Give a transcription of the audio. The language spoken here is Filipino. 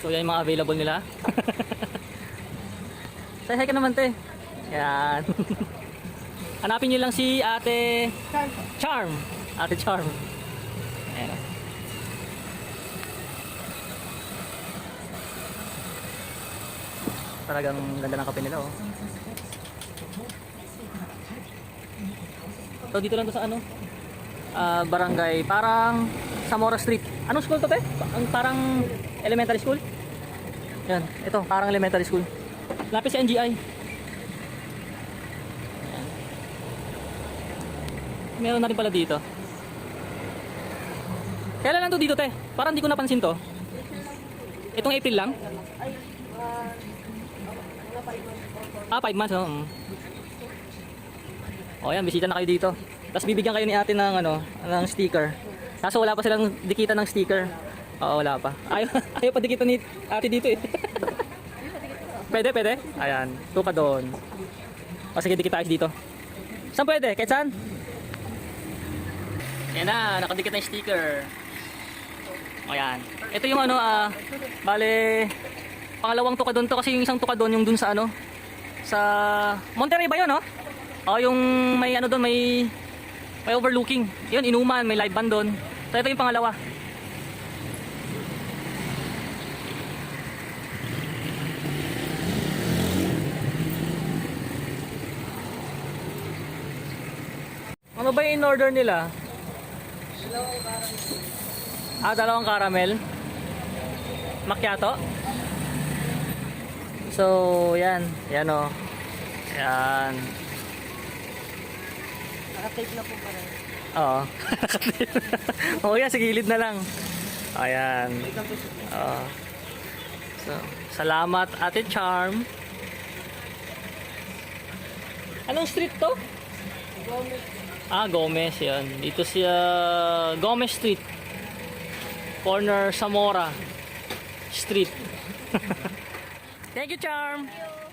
So yan yung mga available nila. Say hi ka naman, te. Yan. Hanapin nyo lang si Ate Charm. Ate Charm. Ayan. Talagang ganda ng kape nila, oh. So dito lang to sa ano? Barangay, parang Zamora Street. Anong school to, te? Parang elementary school? Yan, ito, parang elementary school. Lapis sa NGI. Yan. Meron na rin pala dito. Kailan lang to dito, te? Parang hindi ko napansin to. Itong April lang? 5 months, no? O yan, bisita na kayo dito. Tapos bibigyan kayo ni ate ng, ano, ng sticker. Kaso wala pa silang dikitan ng sticker. Oo, wala pa. Ayaw pa dikitan ni ate dito eh. Pwede, pwede? Ayan, tuka doon. O sige, dikit tayo dito. Saan pwede? Kahit saan? Yan na, nakadikit na yung sticker. O yan. Ito yung ano, bale, pangalawang tuka doon to kasi yung isang tuka doon yung dun sa ano, sa Monterey ba yun, no? O yung may ano doon, may overlooking. Yun, inuman, may live band doon. So ito yung pangalawa. Ano ba yung in-order nila? Dalawang caramel. Macchiato. So, yan. Yan o. Yan. Naka-tape na po pala. Oo. Oo yan, sa gilid na lang. Ayan. Oo. So, salamat Ate Charm. Anong street to? Gomez. Gomez, yan. Dito siya, Gomez Street. Corner Zamora Street. Thank you, Charm. Thank you.